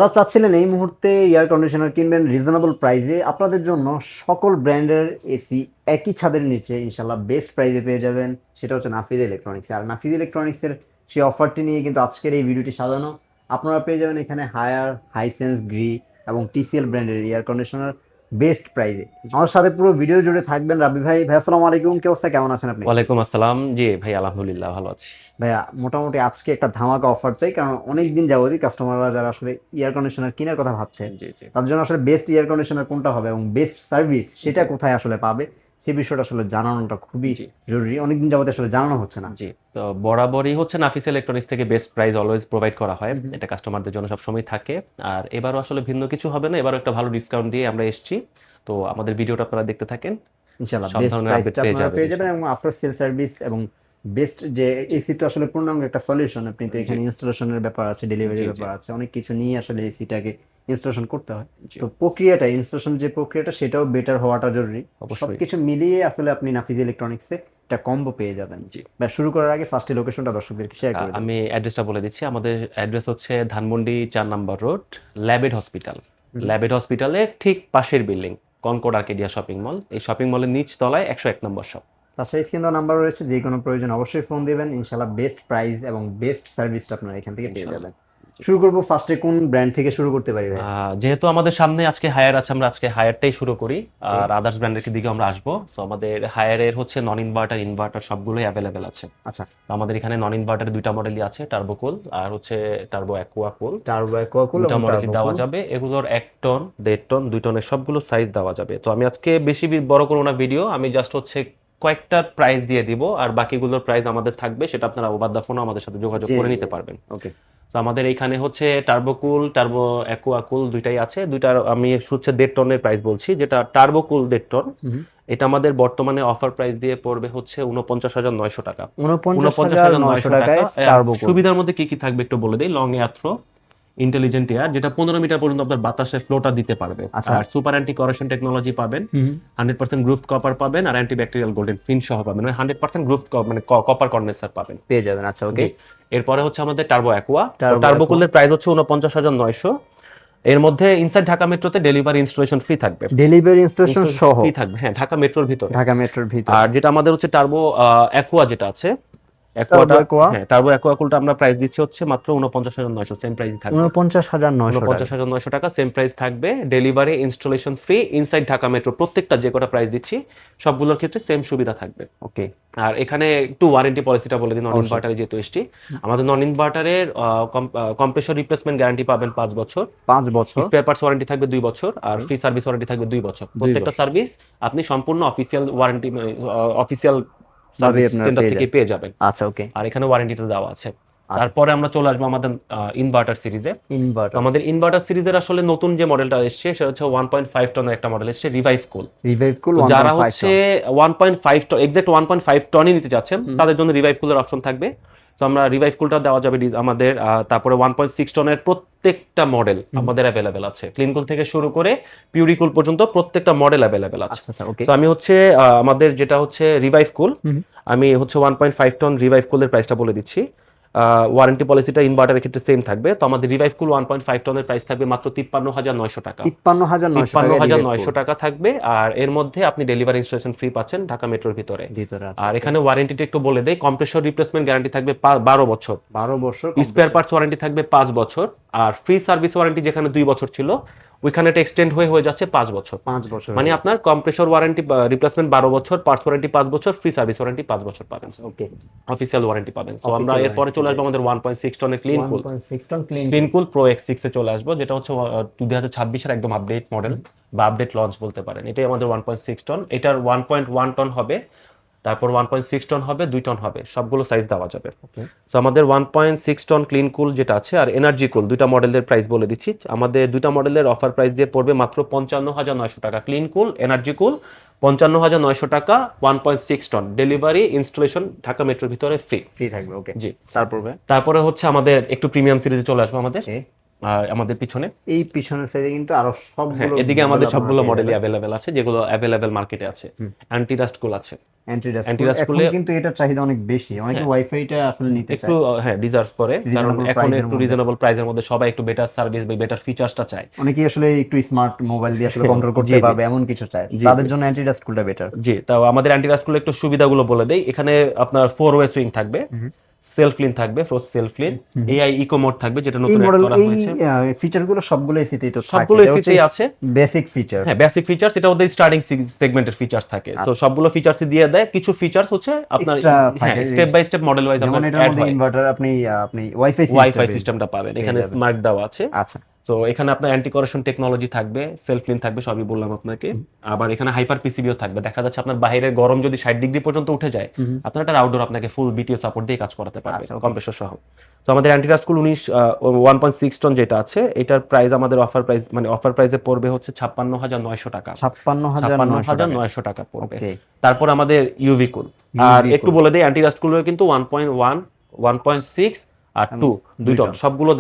যারা চাচ্ছিলেন এই মুহূর্তে এয়ার কন্ডিশনার কিনবেন রিজনেবল প্রাইসে, আপনাদের জন্য সকল ব্র্যান্ডের এসি একই ছাদের নিচে ইনশাল্লাহ বেস্ট প্রাইসে পেয়ে যাবেন। সেটা হচ্ছে নাফিজ ইলেকট্রনিক্স। আর নাফিজ ইলেকট্রনিক্সের সেই অফারটি নিয়ে কিন্তু আজকের এই ভিডিওটি সাজানো। আপনারা পেয়ে যাবেন এখানে হায়ার, হাইসেন্স, গ্রি এবং টিসিএল ব্র্যান্ডের এয়ার কন্ডিশনার বেস্ট প্রাইসে। আমার সাথে পুরো ভিডিও জুড়ে থাকবেন। রাব্বি ভাই, ভাই আসসালামু আলাইকুম, কি অবস্থা, কেমন আছেন আপনি? ওয়ালাইকুম আসসালাম। জি ভাই, আলহামদুলিল্লাহ ভালো আছি। ভাইয়া মোটামুটি আজকে একটা ধামাকা অফার চাই, কারণ অনেকদিন যাবতই কাস্টমাররা যারা আসলে এয়ার কন্ডিশনার কেনার কথা ভাবছে জি জি তার জন্য আসলে বেস্ট এয়ার কন্ডিশনার কোনটা হবে এবং বেস্ট সার্ভিস সেটা কোথায় আসলে পাবে সেই বিষয়টা আসলে জানানোটা খুবই জি জরুরি। অনেকদিন যাবত আসলে জানানো হচ্ছে না। জি তো বরাবরই হচ্ছে নাফিস ইলেকট্রনিক্স থেকে বেস্ট প্রাইস অলওয়েজ প্রোভাইড করা হয়, হুম হুম। এটা কাস্টমারদের জন্য সবসময় থাকে। আর এবারও আসলে ভিন্ন কিছু হবে না, এবারও একটা ভালো ডিসকাউন্ট দিয়ে আমরা এসেছি। তো আমাদের ভিডিওটা আপনারা দেখতে থাকেন, ইনশাল্লাহ সব বেস্ট ধরনের আপডেট প্রাইসটা পেয়ে আপনারা যাবেন পেয়ে যাবেন এবং ইনশাআল্লাহ। আফটার সেল সার্ভিস এবং বেস্ট যে এসি তো আসলে পূর্ণাঙ্গ একটা সলিউশন। আপনি তো জি এখানে ইনস্টলেশনের ব্যাপার আছে, জি ডেলিভারির জি ব্যাপার আছে, অনেক কিছু নিয়ে আসলে এসিটাকে ইনস্টলেশন করতে হয়। জি তো প্রক্রিয়াটা, ইনস্টলেশন যে প্রক্রিয়াটা সেটাও বেটার হওয়াটা জরুরি। অবশ্যই। সবকিছু মিলিয়ে আসলে আপনি নাফিজ ইলেকট্রনিক্সে একটা কম্বো পেয়ে যাবেন। জি বা শুরু করার আগে ফার্স্টে লোকেশনটা দর্শকদেরকে শেয়ার করে দেবেন। আমি অ্যাড্রেসটা বলে দিচ্ছি। আমাদের অ্যাড্রেস হচ্ছে ধানমন্ডি 4 নম্বর রোড, ল্যাবেড হসপিটাল। হুম। ল্যাবেড হসপিটালের ঠিক পাশের building Concord Arcadia shopping mall. এই শপিং মলের নিচ তলায় 101 নম্বর শপ। তাছাড়া স্ক্রিন দেওয়া নাম্বার রয়েছে, যে কোনো প্রয়োজন অবশ্যই ফোন দিবেন। ইনশাল্লাহ বেস্ট প্রাইস এবং বেস্ট সার্ভিসটা আপনারা এখান থেকে পেয়ে ইনশাল্লাহ। যাবেন। শুরু করবো ফার্স্টে কোন ব্র্যান্ড থেকে শুরু করতে পারি ভাই? যেহেতু আমাদের সামনে আজকে হায়ার আছে, আমরা আজকে হায়ারটাই শুরু করি। ওকে। আর আদার্স ব্র্যান্ডের দিকে আমরা আসবো। তো আমাদের হায়ারের হচ্ছে নন ইনভার্টার, ইনভার্টার সবগুলোই অ্যাভেলেবেল আছে। আচ্ছা। তো আমাদের এখানে নন ইনভার্টারের দুইটা মডেলই আছে, টার্বোকুল আর হচ্ছে টার্বো অ্যাকুয়াকুল। টার্বো অ্যাকুয়াকুল দুইটা এবং মডেলই টার্বো দেওয়া কুল। যাবে, এগুলোর 1 টন, 1.5 টন, 2 টনের সবগুলো সাইজ দেওয়া যাবে। তো আমি আজকে বেশি বড় করবো না ভিডিও, আমি জাস্ট হচ্ছে কয়েকটা প্রাইস দিয়ে দিব, আর বাকিগুলোর প্রাইস আমাদের থাকবে, সেটা আপনারা ওভার দা ফোনে আমাদের সাথে যোগাযোগ করে জেনে নিতে নেবেন। পারবেন। ওকে। তো আমাদের এইখানে হচ্ছে টার্বোকুল, টার্বো অ্যাকুয়াকুল দুইটাই আছে। দুইটার আমি হচ্ছে 1.5 টনের প্রাইস বলছি। যেটা টার্বোকুল 1.5 টন, হুম। এটা আমাদের বর্তমানে অফার প্রাইস দিয়ে পড়বে হচ্ছে 49,900 টাকা। 49,900 49,900 টাকা। টাকায় টার্বো কুল। সুবিধার মধ্যে কি কি থাকবে একটু বলে দিই। Long air throw, intelligent air, যেটা 15 মিটার পর্যন্ত আপনার বাতাসে ফ্লোটা দিতে পারবে। আচ্ছা। আর সুপার অ্যান্টি করেশন টেকনোলজি পাবেন, হুম। 100% গ্রুফ কপার পাবেন, আর অ্যান্টি ব্যাকটেরিয়াল গোল্ডেন ফিন সহ পাবেন, মানে 100% গ্রুফ মানে কপার কন্ডেন্সার পাবেন। পেয়ে যাবেন। আচ্ছা, ওকে। জি। এরপরে হচ্ছে আমাদের টার্বো অ্যাকুয়া। তো টার্বো টার্বো অ্যাকুয়া। কুলের প্রাইস হচ্ছে 49,900। এর মধ্যে ইনসাইড ঢাকা মেট্রোতে ডেলিভারি ইনস্টলেশন ফ্রি থাকবে। ডেলিভারি ইনস্টলেশন সহ ফ্রি থাকবে, হ্যাঁ, ঢাকা মেট্রোর ভিতরে। ঢাকা মেট্রোর ভিতরে। আর যেটা আমাদের হচ্ছে টার্বো অ্যাকুয়া যেটা আছে, টার্বো অ্যাকুয়াটা, অ্যাকুয়া হ্যাঁ, টার্বো অ্যাকুয়াকুলটা আমরা প্রাইস দিচ্ছি হচ্ছে মাত্র 49,900, সেম প্রাইসই থাকবে। 49,900 টাকা। 49,900 টাকা সেম প্রাইস থাকবে। Delivery installation free, inside Dhaka metro. প্রত্যেকটা যে কটা প্রাইস দিচ্ছি সবগুলোর ক্ষেত্রে সেম সুবিধা থাকবে। ওকে। আর এখানে একটু ওয়ারেন্টি পলিসিটা বলে দিন। নন অবশ্যই। ইনভার্টারে যেহেতু এসছি, আমাদের নন ইনভার্টারের কম্প্রেসর রিপ্লেসমেন্ট গ্যারান্টি পাবেন 5 বছর। 5 বছর। স্পেয়ার পার্টস ওয়ারেন্টি থাকবে 2 বছর, আর ওকে। ফ্রি সার্ভিস ওয়ারেন্টি থাকবে 2 বছর। 2 প্রত্যেকটা বছর সার্ভিস আপনি সম্পূর্ণ অফিসিয়াল ওয়ারেন্টি, অফিসিয়াল ভাবে সার্ভিস আপনারা সেন্টার পেয়ে থেকে যাবেন। পেয়ে যাবেন। আচ্ছা, ওকে। আর এখানে ওয়ারেন্টিটা দেওয়া আছে। আচ্ছা। তারপরে আমরা চলে আসবো আমাদের ইনভার্টার সিরিজে। তো ইনভার্টার। আমাদের ইনভার্টার সিরিজের আসলে নতুন যে মডেলটা এসছে সেটা হচ্ছে 1.5 টনের একটা মডেল এসছে, রিভাইভ কুল। রিভাইভ কুল তো যারা 1.5 হচ্ছে টন। 1.5 টন, এক্সাক্ট 1.5 টনই নিতে চাচ্ছেন, তাদের জন্য রিভাইভ কুলের অপশন থাকবে। তো আমরা রিভাইভ কুলটা দেওয়া যাবে আমাদের। তারপরে 1.6 টনের প্রত্যেকটা মডেল আমাদের অ্যাভেলেবেল আছে, ক্লিনকুল থেকে শুরু করে পিউরিকুল পর্যন্ত প্রত্যেকটা মডেল অ্যাভেলেবেল আছে। আচ্ছা আচ্ছা, ওকে। তো আমি হচ্ছে আমাদের যেটা হচ্ছে রিভাইভ কুল, হুম। আমি হচ্ছে 1.5 টন রিভাইভ কুলের প্রাইসটা বলে দিচ্ছি। ওয়ারেন্টি পলিসিটা ইনভার্টারের ক্ষেত্রে সেম থাকবে। তো আমাদের রিভাইভ কুল 1.5 টনের প্রাইস থাকবে মাত্র 53,900 টাকা। 53,900 টাকায় রিভাইভ কুল 53,900 টাকা থাকবে। আর এর মধ্যে আপনি ডেলিভারি ইনস্টলেশন ফ্রি পাচ্ছেন ঢাকা মেট্রোর ভিতরে। ভিতরে আছে। আর এখানে ওয়ারেন্টিটা একটু বলে দেই। কম্প্রেসর রিপ্লেসমেন্ট গ্যারান্টি থাকবে 12 বছর। 12 বছর স্পেয়ার কম্প্রেসর। পার্টস ওয়ারেন্টি থাকবে 5 বছর। আর ফ্রি সার্ভিস ওয়ারেন্টি যেখানে 2 বছর ছিল, ওইখানে এটা এক্সটেন্ড হয়ে যাচ্ছে 5 বছর। 5 বছর মানে হয়ে আপনার কম্প্রেসর ওয়ারেন্টি রিপ্লেসমেন্ট 12 বছর, পার্টস ওয়ারেন্টি 5 বছর, ফ্রি সার্ভিস ওয়ারেন্টি 5 বছর পাবেন, গেছে। ওকে। অফিসিয়াল ওয়ারেন্টি পাবেন। সো আমরা অফিসিয়াল এরপরে চলে আসবো আমাদের 1.6 টনের clean cool. 1.6 ton clean clean cool pro X6 এ চলে আসবো, যেটা হচ্ছে 2026-এর একদম আপডেট মডেল বা আপডেট লঞ্চ বলতে পারেন। এটাই আমাদের 1.6 টন। এটার 1.1 টন হবে, তারপর 1.6 টন হবে, 2 টন হবে, সবগুলো সাইজ দেওয়া যাবে। ওকে। সো আমাদের 1.6 টন ক্লিন কুল যেটা আছে আর এনার্জি কুল, দুইটা মডেলের প্রাইস বলে দিচ্ছি। আমাদের দুইটা মডেলের অফার প্রাইস দিয়ে পড়বে মাত্র 55,900 টাকা। ক্লিন কুল, এনার্জি কুল 55,900 টাকা, 1.6 টন। ডেলিভারি ইনস্টলেশন ঢাকা মেট্রোর ভিতরে ফ্রি। ফ্রি থাকবে। ওকে। জি। তারপর ভাই? তারপরে হচ্ছে আমাদের একটু প্রিমিয়াম সিরিজে চলে আসবো আমাদের। ওকে। আমাদের পিছনে। এই পিছনের সাইডে কিন্তু আরো হ্যাঁ, সবগুলো এদিকে আমাদের model সবগুলো আপনারা পেয়ে মডেলই যাবেন। অ্যাভেলেবেল আছে, যেগুলো অ্যাভেলেবেল মার্কেটে আছে। হুম। অ্যান্টি রাস্ট কুল আছে। অ্যান্টি-ডাস্ট অ্যান্টি কুল রাস্ট এখন কুলে কিন্তু এটার চাহিদা অনেক বেশি, অনেকে হ্যাঁ ওয়াইফাইটা আসলে নিতে একটু চায় হ্যাঁ ডিজার্ভ করে, কারণ রিজনেবল এখন প্রাইসের একটু মধ্যে। রিজনেবল প্রাইসের মধ্যে সবাই একটু বেটার সার্ভিস বা বেটার ফিচার্সটা চায়। অনেকেই আসলে একটু স্মার্ট মোবাইল দিয়ে আসলে কন্ট্রোল জি করতে জি পারবে এমন কিছু চায়, জি তাদের জি জন্য অ্যান্টি-ডাস্ট কুলটা বেটার। জি তাও আমাদের অ্যান্টি রাস্ট কুলে একটু সুবিধাগুলো বলে দেই। এখানে আপনার 4 ওয়ে সুইং থাকবে, সেলফ ক্লিন থাকবে, frost self clean, AI eco mode থাকবে যেটা এই নতুন অ্যাড মডেল করা এই হয়েছে। ফিচারগুলো সবগুলো এসিতেই তো থাকে, সবগুলো এটা হচ্ছে এসিতেই আছে। Basic feature. হ্যাঁ বেসিক ফিচার্স, এটা ওদের স্টার্টিং সেগমেন্টের ফিচার্স থাকে। সো আচ্ছা, সবগুলো ফিচার্সই দিয়ে দেয়, কিছু ফিচার্স হচ্ছে আপনার এক্সট্রা হ্যাঁ থাকে, step by step model wise যেমন আপনার এটার অ্যাড মধ্যে হয়। ইনভার্টার আপনি আপনি ওয়াইফাই ওয়াইফাই সিস্টেমটা পাবেন, পেয়ে এখানে যাবেন। স্মার্ট দেওয়া আছে। আচ্ছা, তো এখানে আপনার অ্যান্টি করেশন টেকনোলজি থাকবে, সেলফ ক্লিন থাকবে, সবই বললাম আপনাকে। আবার এখানে হাইপার পিসিবিও থাকবে। দেখা যাচ্ছে আপনার বাইরের গরম যদি 60 ডিগ্রি পর্যন্ত উঠে যায়, আপনার একটা আউটডোর আপনাকে ফুল বিটিও সাপোর্ট দিয়ে কাজ করাতে পারবে, আচ্ছা, okay. কম্প্রেসর সহ। তো আমাদের অ্যান্টিরাস্ট কুল 1.6 টন যেটা আছে, এটার প্রাইস আমাদের অফার প্রাইস মানে অফার প্রাইসে পড়বে হচ্ছে 56,900 টাকা। 56,900 টাকা পড়বে। ওকে। তারপর আমাদের ইউভি কুল। আর UV একটু cool। বলে দেই, অ্যান্টিরাস্ট কুলের কিন্তু 1.1, 1.6 আর 2 দুই টন সবগুলো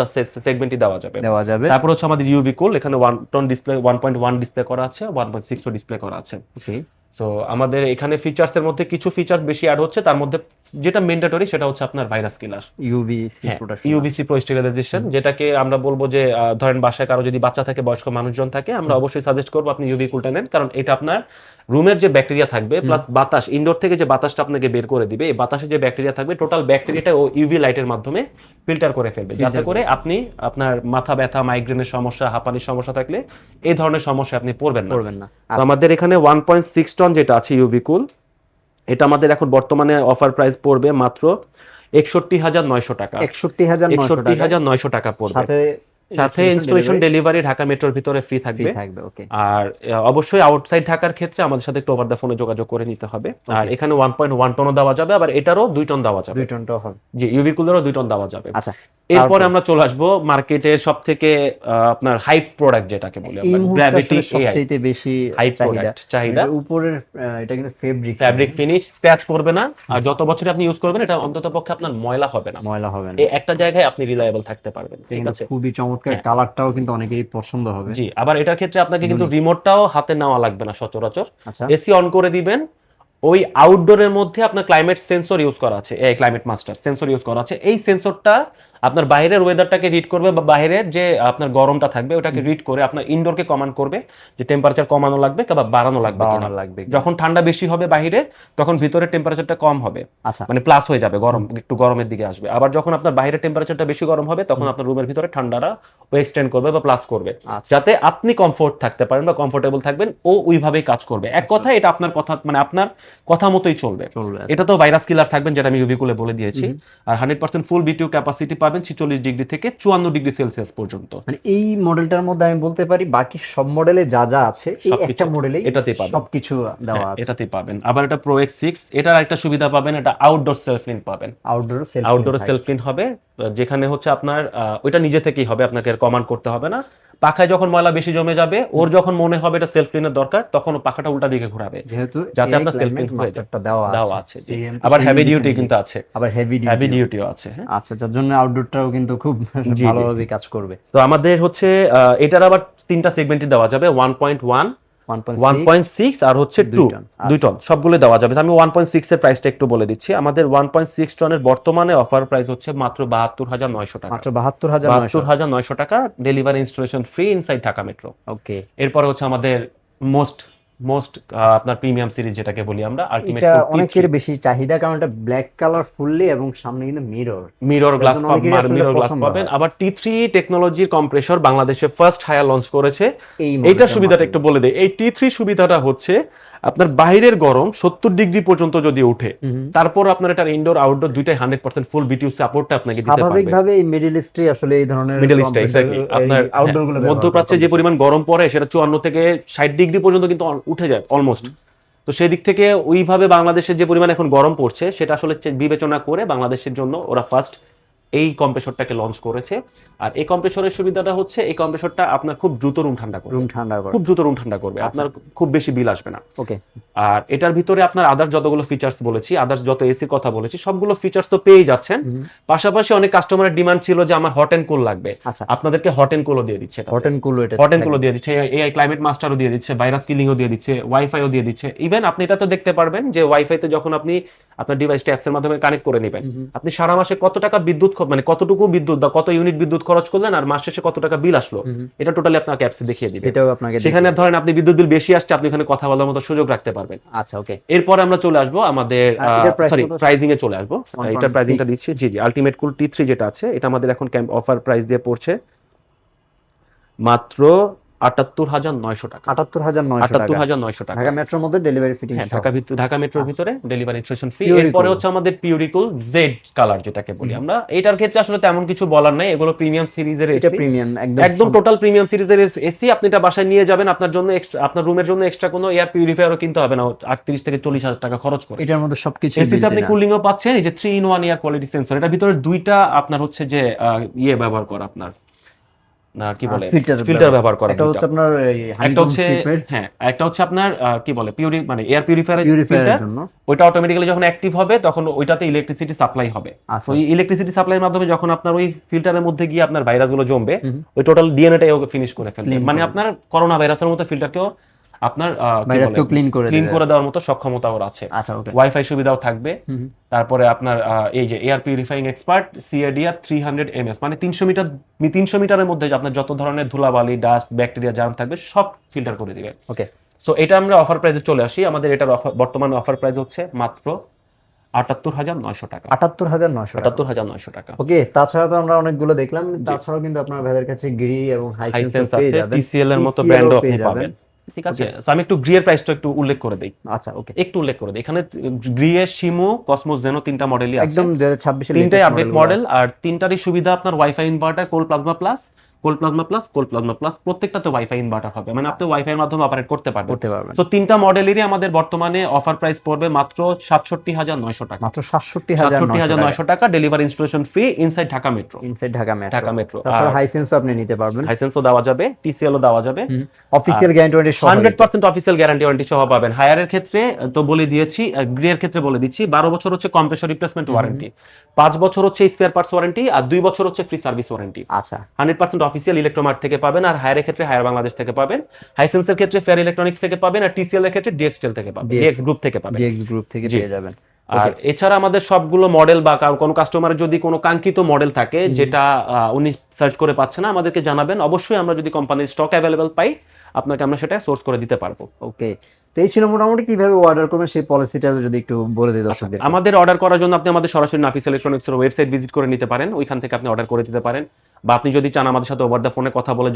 সেগমেন্টই দেওয়া যাবে। দেওয়া যাবে। তারপর হচ্ছে আমাদের ইউভি কুল, এখানে 1 টন ডিসপ্লে, 1.1 ডিসপ্লে করা আছে, 1.6 ও ডিসপ্লে করা আছে। ওকে। সো আমাদের এখানে ফিচার্সের মধ্যে কিছু ফিচার্স বেশি অ্যাড হচ্ছে, তার মধ্যে যেটা ম্যান্ডেটরি সেটা হচ্ছে আপনার ভাইরাস কিলার। ইউভিসি হ্যাঁ প্রোটেকশন। ইউভিসি প্রো স্টেরিলাইজেশন, যেটাকে আমরা বলবো যে ধরেন বাসায় কারো যদি বাচ্চা থাকে, বয়স্ক মানুষজন থাকে, আমরা অবশ্যই সাজেস্ট করবো আপনি ইউভি কুলটা নেন, কারণ এটা আপনার রুমের যে ব্যাকটেরিয়া থাকবে প্লাস বাতাস, ইনডোর থেকে যে বাতাসটা আপনাকে বের করে দিবে, এই বাতাসে যে ব্যাকটেরিয়া থাকবে টোটাল ব্যাকটেরিয়াটা ও ইউভি লাইটের মাধ্যমে ফিল্টার করে ফেলবে, যাতে করে আপনি আপনার মাথা ব্যথা, মাইগ্রেনের সমস্যা, হাঁপানির সমস্যা থাকলে এই ধরনের সমস্যা আপনি পড়বেন না। তো আমাদের এখানে 1.6 টন যেটা আছে ইউভি কুল, এটা আমাদের এখন বর্তমানে অফার প্রাইস পড়বে মাত্র 61,900 টাকা। 61,900 টাকা পড়বে। সাথে সাথে ইনস্টলেশন ডেলিভারি ঢাকা মেট্রোর ভিতরে ফ্রি থাকবে। ওকে। আর অবশ্যই আউটসাইড ঢাকার ক্ষেত্রে আমাদের সাথে একটু ওভার দ্য ফোনে যোগাযোগ করে নিতে হবে। আর এখানে 1.1 টনও দেওয়া যাবে, আবার এটারও 2 টন দেওয়া যাবে। 2 টনটাও হবে। জি ইউভি কুলারও 2 টন দেওয়া যাবে। আচ্ছা, এরপরে আমরা চলে আসবো মার্কেটের সবথেকে আপনার হাইপ প্রোডাক্ট যেটাকে বলি এই আমরা, মুহূর্তে গ্র্যাভিটি আসলে সবচেয়ে বেশি হাইপ চাহিদা। চাহিদা। এটার উপরের এটা কিন্তু ফ্যাব্রিক ফিনিশ, স্ক্র্যাচ পড়বে না, আর যত বছর আপনি ইউজ করবেন এটা অন্ততপক্ষে আপনার ময়লা হবে না, ময়লা হবে না। এই একটা জায়গায় আপনি রিলায়েবল থাকতে পারবেন। ঠিক কিন্তু আছে, খুবই চমৎকার, হ্যাঁ। কালারটাও কিন্তু অনেকেরই পছন্দ হবে। জি আবার এটার ক্ষেত্রে আপনাকে কিন্তু রিমোটটাও হাতে নেওয়া লাগবে না সচরাচর। আচ্ছা, এসি অন করে দিবেন, ওই আউটডোরের মধ্যে আপনার ক্লাইমেট সেন্সর ইউজ করা আছে, এই ক্লাইমেট মাস্টার সেন্সর ইউজ করা আছে। এই সেন্সরটা আপনার বাইরের ওয়েদারটাকে রিড করবে, বা বাইরের যে আপনার গরমটা থাকবে ওটাকে রিড করে আপনার ইনডোরকে কমান্ড করবে যে টেম্পারেচার কমানো লাগবে বা বাড়ানো লাগবে কিনা। যখন ঠান্ডা বেশি হবে বাইরে, তখন ভিতরে টেম্পারেচারটা কম হবে, আচ্ছা, মানে প্লাস হয়ে যাবে, গরম একটু গরমের দিকে আসবে। আবার যখন আপনার বাইরে টেম্পারেচারটা বেশি গরম হবে, তখন আপনার রুমের ভিতরে ঠান্ডাটা ও এক্সটেন্ড করবে বা প্লাস করবে, আচ্ছা। যাতে আপনি কমফোর্ট থাকতে পারেন বা কমফোর্টেবল থাকবেন, ও ওইভাবেই কাজ করবে। এক কথায় এটা আপনার কথা, মানে আপনার কথা মতোই চলবে। এটা তো ভাইরাস কিলার থাকবেন, যেটা আমি ইউভি কুলে বলে দিয়েছি। আর 100% ফুল বিটিউ ক্যাপাসিটি পাবেন 46 ডিগ্রি থেকে 54 ডিগ্রি সেলসিয়াস পর্যন্ত। মানে এই মডেলটার মধ্যে আমি বলতে পারি বাকি সব মডেলে যা যা আছে এই সবকিছু একটা মডেলেই এটাতেই পাবেন। সবকিছু দেওয়া আছে। এটাতেই পাবেন। আবার এটা প্রো এক্স 6, এটার একটা সুবিধা পাবেন, এটা আউটডোর সেলফ ক্লিন পাবেন। আউটডোর সেলফ ক্লিন হবে, যেখানে হচ্ছে আপনার ওইটা নিজে থেকেই হবে, আপনাকে কমান্ড করতে হবে না। পাখায় যখন ময়লা বেশি জমে যাবে, ওর যখন মনে হবে এটা সেলফ ক্লিনের দরকার, তখন ও পাখাটা উল্টা দিকে ঘোরাবে, যেহেতু যাতে আপনার সেলফ ক্লিন হয়ে যায়। দেওয়া আছে। আবার হেভি ডিউটি কিন্তু আছে, আবার হেভি ডিউটিও আছে। হ্যাঁ, আচ্ছা, যার জন্য আউটডোরটাও কিন্তু খুব ভালোভাবে কাজ করবে। তো আমাদের হচ্ছে এটার আবার 3টা সেগমেন্টে দেওয়া যাবে, 1.1, 1.6 আর হচ্ছে 2 টন সবগুলো দেওয়া যাবে। আমি 1.6 এর প্রাইসটা একটু বলে দিচ্ছি। আমাদের 1.6 টনের বর্তমানে অফার প্রাইস হচ্ছে মাত্র 72,900 টাকা। মাত্র 72,900 টাকা, delivery installation free inside Dhaka metro. Okay. এরপরে হচ্ছে আমাদের মোস্ট আপনার প্রিমিয়াম সিরিজ যেটাকে বলি আমরা, আলটিমেট। এটা অনেকের বেশি চাহিদা, কারণ এটা ব্ল্যাক কালার ফুললি এবং সামনে কিন্তু মিরর গ্লাস পাবেন। আবার T3 টেকনোলজির কম্প্রেসর বাংলাদেশে ফার্স্ট হায়ার লঞ্চ করেছে। এইটা সুবিধাটা একটু বলে দেই। এই T3 সুবিধাটা হচ্ছে আপনার বাইরের গরম 70 ডিগ্রি পর্যন্ত যদি ওঠে, তারপর আপনার এটা ইনডোর আউটডোর দুইটাই 100% ফুল বিটিউ সাপোর্টটা আপনাকে দিতে পারবে। স্বাভাবিকভাবে এই মিডল ইস্টে আসলে এই ধরনের এক্স্যাক্টলি আপনার আউটডোর গুলো মধ্যপ্রাচ্যে যে পরিমাণ গরম পড়ে, সেটা 54 থেকে 60 ডিগ্রি পর্যন্ত কিন্তু উঠে যায় অলমোস্ট। তো সেই দিক থেকে ওইভাবে বাংলাদেশের যে পরিমাণ এখন গরম পড়ছে, সেটা আসলে বিবেচনা করে বাংলাদেশের জন্য ওরা ফার্স্ট এই কম্প্রেসরটাকে লঞ্চ করেছে। আর এই কম্প্রেসরের সুবিধাটা হচ্ছে এই কম্প্রেসরটা আপনার খুব দ্রুত রুম ঠান্ডা করবে, খুব দ্রুত রুম ঠান্ডা করবে, আপনার খুব বেশি বিল আসবে না। ওকে। আর এটার ভিতরে আপনার আদার্স যতগুলো ফিচার্স বলেছি, আদার্স যত এসির কথা বলেছি, সবগুলো ফিচার্স তো পেয়ে যাচ্ছেন। পাশাপাশি অনেক কাস্টমারের ডিমান্ড ছিল যে আমার হট এন্ড কুল লাগবে, আপনাদেরকে হট এন্ড কুলও দিয়ে দিচ্ছে, হট এন্ড কুল দিয়ে দিচ্ছে, এআই ক্লাইমেট মাস্টারও দিয়ে দিচ্ছে, ভাইরাস কিলিংও দিয়ে দিচ্ছে, ওয়াইফাইও দিয়ে দিচ্ছে। ইভেন আপনি এটা তো দেখতে পারবেন যে ওয়াইফাইতে যখন আপনি আপনার ডিভাইসটা অ্যাপসের মাধ্যমে কানেক্ট করে নেবেন, আপনি সারা মাসে কত টাকা বিদ্যুৎ মানে কতটুকু বিদ্যুৎ বা কত ইউনিট বিদ্যুৎ খরচ করলেন আর মাস শেষে কত টাকা বিল আসলো, এটা টোটালি আপনাকে অ্যাপসে দেখিয়ে দিবে। সেখানে ধরেন আপনি বিদ্যুৎ বিল বেশি আসছে, আপনি ওখানে কথা বলার মতো সুযোগ রাখতে পারবেন। আচ্ছা, ওকে। এরপরে আমরা চলে আসবো আমাদের প্রাইজিং এ চলে আসবো। এটা প্রাইজিংটা দিচ্ছি, জি আলটিমেট কুল T3 যেটা আছে, এটা আমাদের এখন ক্যাম্প অফার প্রাইস দিয়ে পড়ছে মাত্র ৭৮,৯০০ টাকা। ৭৮,৯০০ টাকা ঢাকা মেট্রোর মধ্যে ডেলিভারি ফিটিং। হ্যাঁ, ঢাকা মেট্রোর ভিতরে ডেলিভারি ইনস্টলেশন ফ্রি। এরপরে হচ্ছে আমাদের পিউরিকুল জেড কালার যেটাকে বলি আমরা। এটার ক্ষেত্রে আসলে তেমন কিছু বলার নাই, এগুলো প্রিমিয়াম সিরিজের এসি, এটা প্রিমিয়াম একদম টোটাল প্রিমিয়াম সিরিজের এসি। আপনি এটা বাসায় নিয়ে যাবেন, আপনার জন্য আপনার রুমের জন্য এক্সট্রা কোনো এয়ার পিউরিফায়ারও কিনতে হবে না ৩৮ থেকে ৪০,০০০ টাকা খরচ করে। এটার মধ্যে সবকিছু এসিতে আপনি কুলিংও পাচ্ছেন, এই যে 3-in-1 এয়ার কোয়ালিটি সেন্সর। এটার ভিতরে দুইটা আপনার হচ্ছে যে ইয়ে ব্যবহার করা, আপনার না কি বলে ফিল্টার ব্যবহার করা। এটা হচ্ছে আপনার একটা হচ্ছে, হ্যাঁ একটা হচ্ছে আপনার কি বলে মানে এয়ার পিউরিফায়ারের ফিল্টার, ওইটা অটোমেটিক্যালি যখন অ্যাক্টিভ হবে তখন ওইটাতে ইলেকট্রিসিটি সাপ্লাই হবে। ওই ইলেকট্রিসিটি সাপ্লাইয়ের মাধ্যমে যখন আপনার ওই ফিল্টারের মধ্যে গিয়ে আপনার ভাইরাসগুলো জমবে, ওই টোটাল ডিএনএটাই ওকে ফিনিশ করে ফেলবে। মানে আপনার করোনা ভাইরাসের মতো ফিল্টারকেও আপনার ক্লিন করে দেওয়ার মতো সক্ষমতা ওর আছে। ওয়াইফাই সুবিধাও থাকবে। তারপরে আপনার এই যে air purifying expert CADR 300 ms, মানে 300 মিটারের মধ্যে আপনার যত ধরনের ধুলাবালি, ডাস্ট, ব্যাকটেরিয়া, জার্ম থাকবে সব ফিল্টার করে দিবে। ওকে। সো এটা আমরা অফার প্রাইসে চলে আসি। আমাদের এটার বর্তমান অফার প্রাইস হচ্ছে মাত্র ৭৮,৯০০ টাকা। ৭৮,৯০০ টাকা। ওকে। তাছাড়া তো আমরা অনেকগুলো দেখলাম, তাছাড়াও কিন্তু আপনার ভাইদের কাছে গ্রি এবং হাইসেন্স আছে, TCL এর মতো ব্র্যান্ডও আপনি পাবেন। ঠিক আছে, আমি একটু গ্রি এর প্রাইসটা একটু উল্লেখ করে দেই। আচ্ছা, ওকে, একটু উল্লেখ করে দেই। এখানে গ্রি এর শিমু, কসমোস, জেনো তিনটা মডেলই আছে, একদম 2026 এর তিনটাই আপডেট মডেল। আর তিনটারই সুবিধা আপনার ওয়াইফাই ইনভার্টার, কোল প্লাজমা প্লাস, প্রত্যেকটাতে ওয়াইফাই ইনভার্টার হবে, মানে আপনি ওয়াইফাই এর মাধ্যমে অপারেট করতে পারবেন। সো তিনটা মডেলেরই আমাদের বর্তমানে অফার প্রাইস পড়বে মাত্র ৬৭,৯০০ টাকা। মাত্র ৬৭,৯০০ টাকা, delivery installation free inside Dhaka metro. Dhaka metro. তাছাড়া হাইসেন্সও আপনি নিতে পারবেন, হাইসেন্সও দেওয়া যাবে, TCL ও দেওয়া যাবে। অফিশিয়াল গ্যারান্টি ওয়ারেন্টি সহ 100% অফিশিয়াল গ্যারান্টি ওয়ারেন্টি সহ পাবেন। হায়ারের ক্ষেত্রে তো বলে দিয়েছি, গ্রি এর ক্ষেত্রে বলে দিচ্ছি 12 বছর হচ্ছে কম্প্রেসর রিপ্লেসমেন্ট ওয়ারেন্টি, 5 বছর হচ্ছে স্পেয়ার পার্টস ওয়ারেন্টি, আর 2 বছর হচ্ছে ফ্রি সার্ভিস ওয়ারেন্টি। আচ্ছা, 100% অফিশিয়াল ইলেকট্রোমার্ট থেকে পাবেন। আর হায়ারের ক্ষেত্রে হায়ার বাংলাদেশ থেকে পাবেন, হাইসেন্সের ক্ষেত্রে ফেয়ার ইলেকট্রনিক্স থেকে পাবেন, আর TCL এর ক্ষেত্রে ডিএক্সটেল থেকে পাবেন, ডিএক্স গ্রুপ থেকে পাবেন, ডিএক্স গ্রুপ থেকে পেয়ে যাবেন। আর এছাড়া আমাদের সবগুলো মডেল বা কোনো কাস্টমারের যদি কোনো কাঙ্ক্ষিত মডেল থাকে যেটা উনি সার্চ করে পাচ্ছে না, আমাদেরকে জানাবেন। অবশ্যই আমরা যদি কোম্পানির স্টক অ্যাভেলেবল পাই, আপনাকে আমরা সেটা সোর্স করে দিতে পারবো। ওকে। তো এই ছিল মোটামুটি কিভাবে অর্ডার করবেন সেই পলিসিটা যদি একটু বলে দিই দর্শকদের। আমাদের অর্ডার করার জন্য আপনি আমাদের সরাসরি নাফিস ইলেকট্রনিক্সের ওয়েবসাইট ভিজিট করে নিতে পারেন, ওইখান থেকে আপনি অর্ডার করে দিতে পারেন। বা আপনি যদি চান আমাদের সাথে ওভার দ্য ফোনে কথা বলে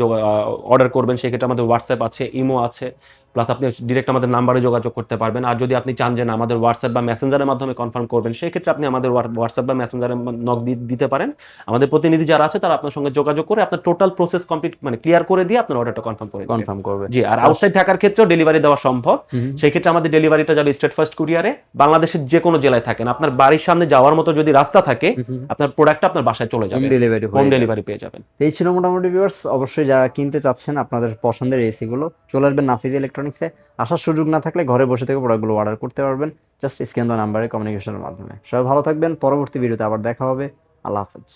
অর্ডার করবেন, সেক্ষেত্রে আমাদের হোয়াটসঅ্যাপ আছে, ইমো আছে, প্লাস আপনি ডিরেক্ট আমাদের নাম্বারে যোগাযোগ করতে পারবেন। আর যদি আপনি চান যে না আমাদের হোয়াটসঅ্যাপ বা মেসেঞ্জারের মাধ্যমে কনফার্ম করবেন, সেই ক্ষেত্রে আপনি আমাদের হোয়াটসঅ্যাপ বা মেসেঞ্জারে নক দিতে পারেন। আমাদের প্রতিনিধি যারা আছে তারা আপনার সঙ্গে যোগাযোগ করে আপনার টোটাল প্রসেস কমপ্লিট মানে ক্লিয়ার করে দিয়ে আপনার অর্ডারটা কনফার্ম করবে। জি, আর আউটসাইড ঢাকার ক্ষেত্রেও ডেলিভারি দেওয়া সম্ভব। সেই ক্ষেত্রে আমাদের ডেলিভারিটা যাবে স্টেট ফার্স্ট কুরিয়ারে। বাংলাদেশের যে কোনো জেলায় থাকেন, আপনার বাড়ির সামনে যাওয়ার মতো যদি রাস্তা থাকে, আপনার প্রোডাক্টটা আপনার বাসায় চলে যাবে, হোম ডেলিভারি পেয়ে যাবেন। এই ছিল মোটামুটি ভিউয়ার্স। অবশ্যই যারা কিনতে চাচ্ছেন আপনাদের পছন্দের এসি গুলো, চলে আসবেন নাফিজ ইলেকট্রনিক্সে। আসার সুযোগ না থাকলে ঘরে বসে থেকে প্রোডাক্টগুলো অর্ডার করতে পারবেন, জাস্ট স্ক্যান দেওয়া নাম্বারে কমিউনিকেশনের মাধ্যমে। সবাই ভালো থাকবেন, পরবর্তী ভিডিওতে আবার দেখা হবে। আল্লাহ হাফেজ।